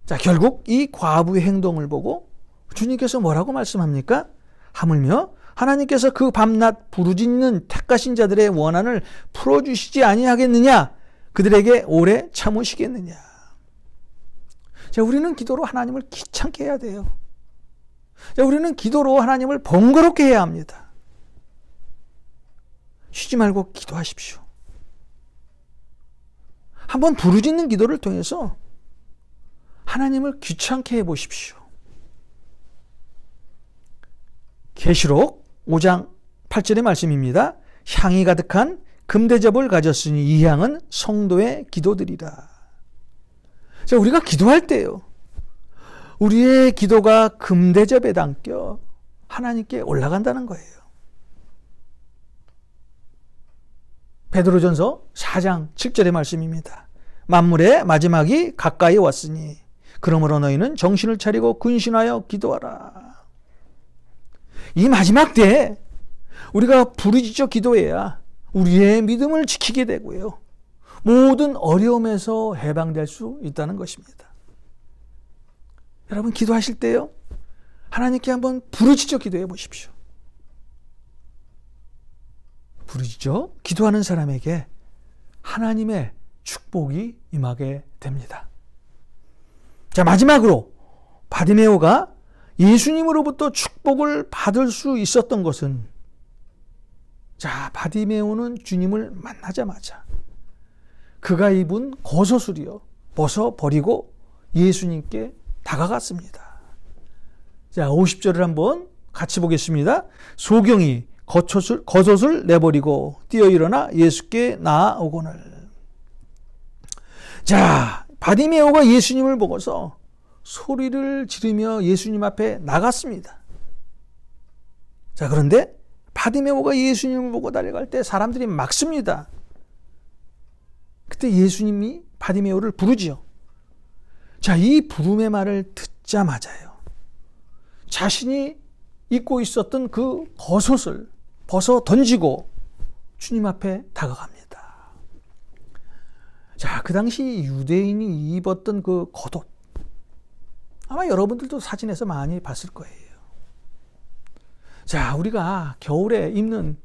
자, 결국 이 과부의 행동을 보고 주님께서 뭐라고 말씀합니까? 하물며 하나님께서 그 밤낮 부르짖는 택하신 자들의 원한을 풀어주시지 아니하겠느냐? 그들에게 오래 참으시겠느냐? 자, 우리는 기도로 하나님을 귀찮게 해야 돼요. 자, 우리는 기도로 하나님을 번거롭게 해야 합니다. 쉬지 말고 기도하십시오. 한번 부르짖는 기도를 통해서 하나님을 귀찮게 해보십시오. 계시록 5장 8절의 말씀입니다. 향이 가득한 금대접을 가졌으니 이 향은 성도의 기도들이라. 자, 우리가 기도할 때요, 우리의 기도가 금대접에 담겨 하나님께 올라간다는 거예요. 베드로전서 4장 7절의 말씀입니다. 만물의 마지막이 가까이 왔으니 그러므로 너희는 정신을 차리고 근신하여 기도하라. 이 마지막 때에 우리가 부르짖어 기도해야 우리의 믿음을 지키게 되고요. 모든 어려움에서 해방될 수 있다는 것입니다. 여러분 기도하실 때요. 하나님께 한번 부르짖어 기도해 보십시오. 부르짖어 기도하는 사람에게 하나님의 축복이 임하게 됩니다. 자, 마지막으로 바디메오가 예수님으로부터 축복을 받을 수 있었던 것은, 자, 바디메오는 주님을 만나자마자 그가 입은 겉옷을이요 벗어버리고 예수님께 다가갔습니다. 자, 50절을 한번 같이 보겠습니다. 소경이 겉옷을 내버리고 뛰어 일어나 예수께 나아오거늘. 자, 바디메오가 예수님을 보고서 소리를 지르며 예수님 앞에 나갔습니다. 자, 그런데 바디메오가 예수님을 보고 달려갈 때 사람들이 막습니다. 그때 예수님이 바디메오를 부르지요. 자, 이 부름의 말을 듣자마자요, 자신이 입고 있었던 그 겉옷을 벗어 던지고 주님 앞에 다가갑니다. 자, 그 당시 유대인이 입었던 그 겉옷, 아마 여러분들도 사진에서 많이 봤을 거예요. 자, 우리가 겨울에 입는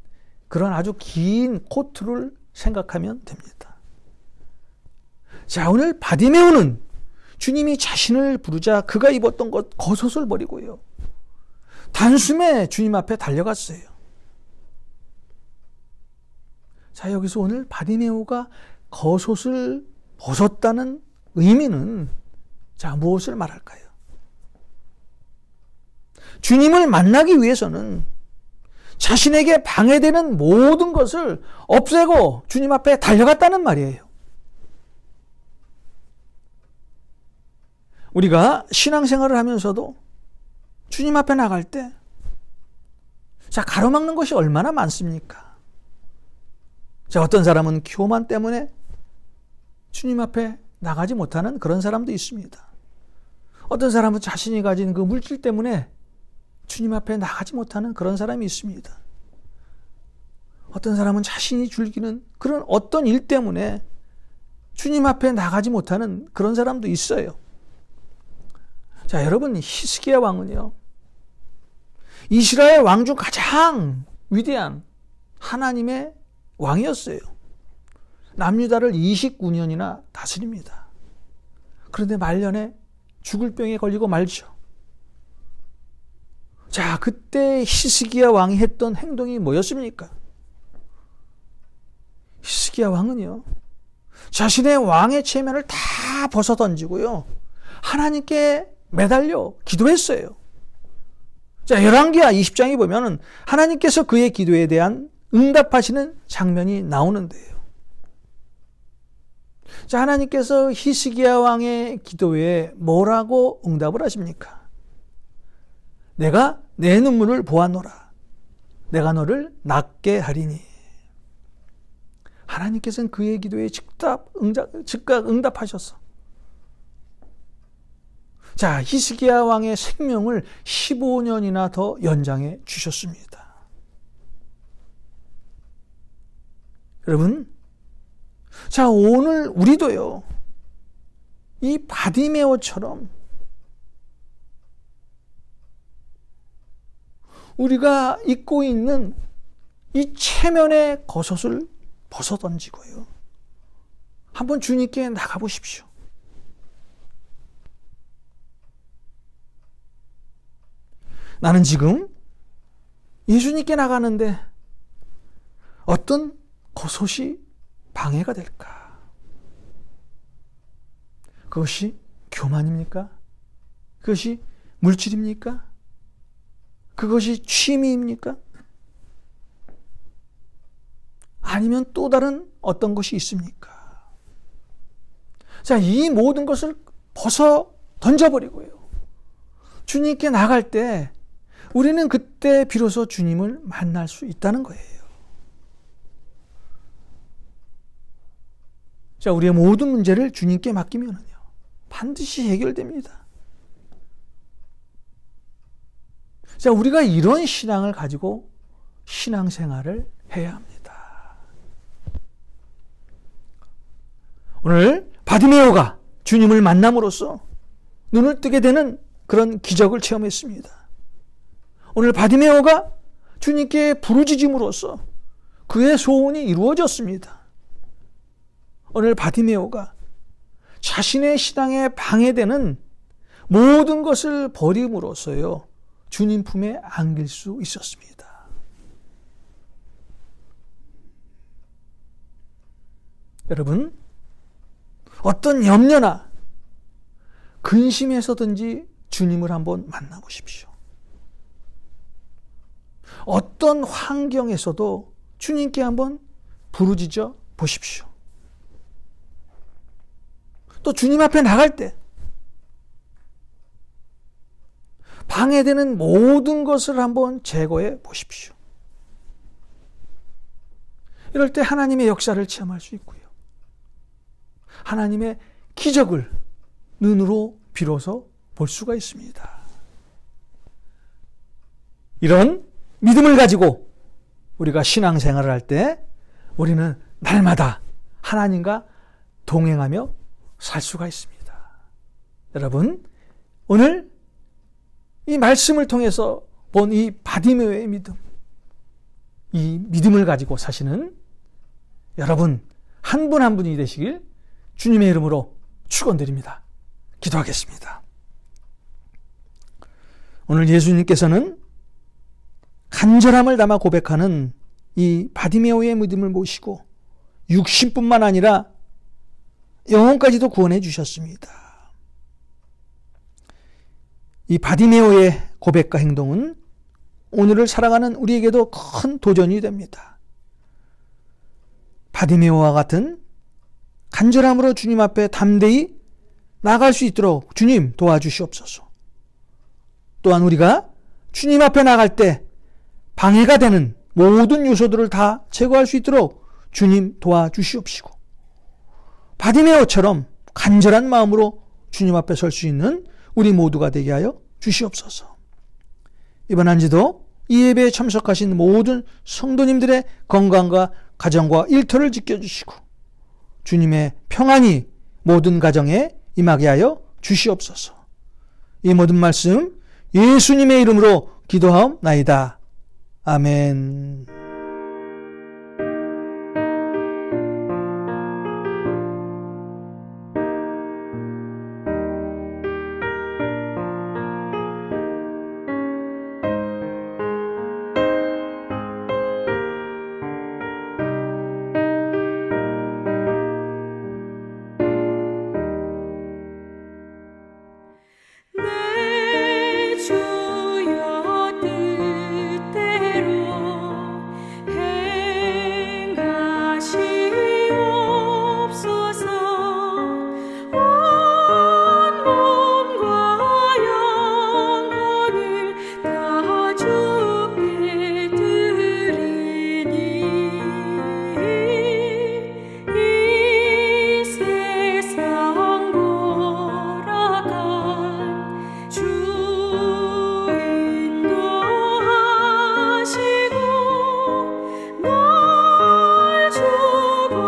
그런 아주 긴 코트를 생각하면 됩니다. 자, 오늘 바디메오는 주님이 자신을 부르자 그가 입었던 겉옷을 버리고요, 단숨에 주님 앞에 달려갔어요. 자, 여기서 오늘 바디메오가 겉옷을 벗었다는 의미는, 자, 무엇을 말할까요? 주님을 만나기 위해서는 자신에게 방해되는 모든 것을 없애고 주님 앞에 달려갔다는 말이에요. 우리가 신앙생활을 하면서도 주님 앞에 나갈 때, 자, 가로막는 것이 얼마나 많습니까? 자, 어떤 사람은 교만 때문에 주님 앞에 나가지 못하는 그런 사람도 있습니다. 어떤 사람은 자신이 가진 그 물질 때문에 주님 앞에 나가지 못하는 그런 사람이 있습니다. 어떤 사람은 자신이 즐기는 그런 어떤 일 때문에 주님 앞에 나가지 못하는 그런 사람도 있어요. 자, 여러분, 히스기야 왕은요, 이스라엘 왕 중 가장 위대한 하나님의 왕이었어요. 남유다를 29년이나 다스립니다. 그런데 말년에 죽을 병에 걸리고 말죠. 자, 그때 히스기야 왕이 했던 행동이 뭐였습니까? 히스기야 왕은요, 자신의 왕의 체면을 다 벗어던지고요, 하나님께 매달려 기도했어요. 자, 열왕기하 20장에 보면은 하나님께서 그의 기도에 대한 응답하시는 장면이 나오는데요. 자, 하나님께서 히스기야 왕의 기도에 뭐라고 응답을 하십니까? 내가 내 눈물을 보았노라. 내가 너를 낫게 하리니. 하나님께서는 그의 기도에 즉각 응답하셔서, 자, 히스기야 왕의 생명을 15년이나 더 연장해 주셨습니다. 여러분, 자, 오늘 우리도요, 이 바디메오처럼 우리가 입고 있는 이 체면의 겉옷을 벗어던지고요, 한번 주님께 나가보십시오. 나는 지금 예수님께 나가는데 어떤 겉옷이 방해가 될까? 그것이 교만입니까? 그것이 물질입니까? 그것이 취미입니까? 아니면 또 다른 어떤 것이 있습니까? 자, 이 모든 것을 벗어 던져버리고요, 주님께 나갈 때 우리는 그때 비로소 주님을 만날 수 있다는 거예요. 자, 우리의 모든 문제를 주님께 맡기면요, 반드시 해결됩니다. 자, 우리가 이런 신앙을 가지고 신앙생활을 해야 합니다. 오늘 바디메오가 주님을 만남으로써 눈을 뜨게 되는 그런 기적을 체험했습니다. 오늘 바디메오가 주님께 부르짖음으로써 그의 소원이 이루어졌습니다. 오늘 바디메오가 자신의 신앙에 방해되는 모든 것을 버림으로써요, 주님 품에 안길 수 있었습니다. 여러분, 어떤 염려나 근심에서든지 주님을 한번 만나보십시오. 어떤 환경에서도 주님께 한번 부르짖어 보십시오. 또 주님 앞에 나갈 때 방해되는 모든 것을 한번 제거해 보십시오. 이럴 때 하나님의 역사를 체험할 수 있고요, 하나님의 기적을 눈으로 비로소 볼 수가 있습니다. 이런 믿음을 가지고 우리가 신앙생활을 할 때 우리는 날마다 하나님과 동행하며 살 수가 있습니다. 여러분, 오늘 이 말씀을 통해서 본 이 바디메오의 믿음, 이 믿음을 가지고 사시는 여러분 한 분 한 분이 되시길 주님의 이름으로 축원드립니다. 기도하겠습니다. 오늘 예수님께서는 간절함을 담아 고백하는 이 바디메오의 믿음을 모시고 육신뿐만 아니라 영혼까지도 구원해 주셨습니다. 이 바디메오의 고백과 행동은 오늘을 살아가는 우리에게도 큰 도전이 됩니다. 바디메오와 같은 간절함으로 주님 앞에 담대히 나아갈 수 있도록 주님 도와주시옵소서. 또한 우리가 주님 앞에 나갈 때 방해가 되는 모든 요소들을 다 제거할 수 있도록 주님 도와주시옵시고, 바디메오처럼 간절한 마음으로 주님 앞에 설 수 있는 우리 모두가 되게 하여 주시옵소서. 이번 한 주도 이 예배에 참석하신 모든 성도님들의 건강과 가정과 일터를 지켜주시고 주님의 평안이 모든 가정에 임하게 하여 주시옵소서. 이 모든 말씀 예수님의 이름으로 기도하옵나이다. 아멘. 내 주여 뜻대로 널 주관하셨네.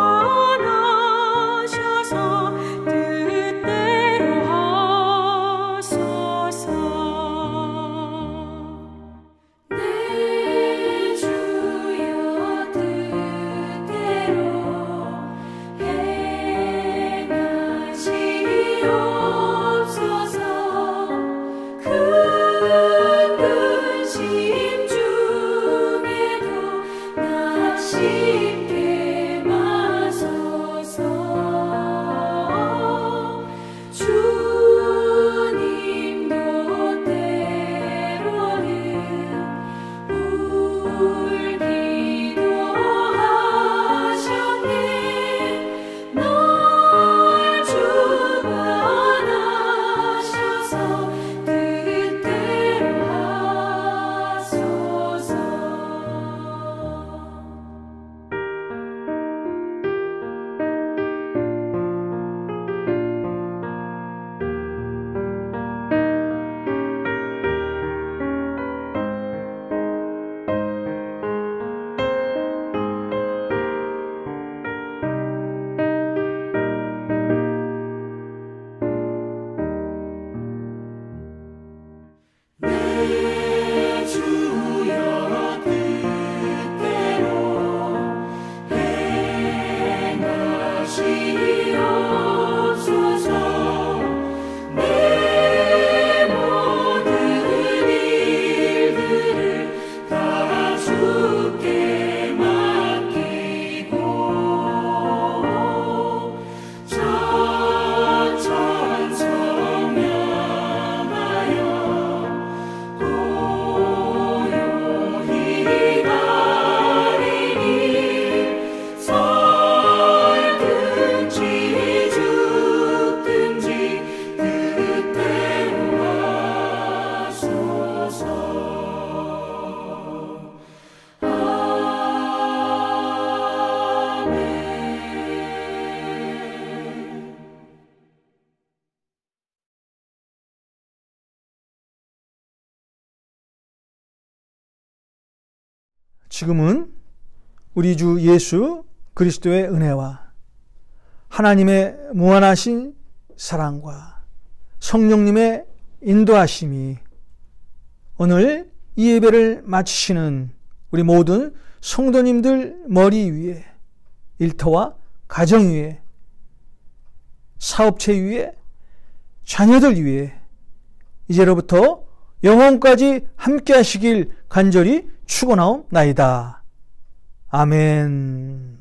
지금은 우리 주 예수 그리스도의 은혜와 하나님의 무한하신 사랑과 성령님의 인도하심이 오늘 이 예배를 마치시는 우리 모든 성도님들 머리 위에, 일터와 가정 위에, 사업체 위에, 자녀들 위에 이제로부터 영원까지 함께 하시길 간절히 축원하옵나이다. 아멘.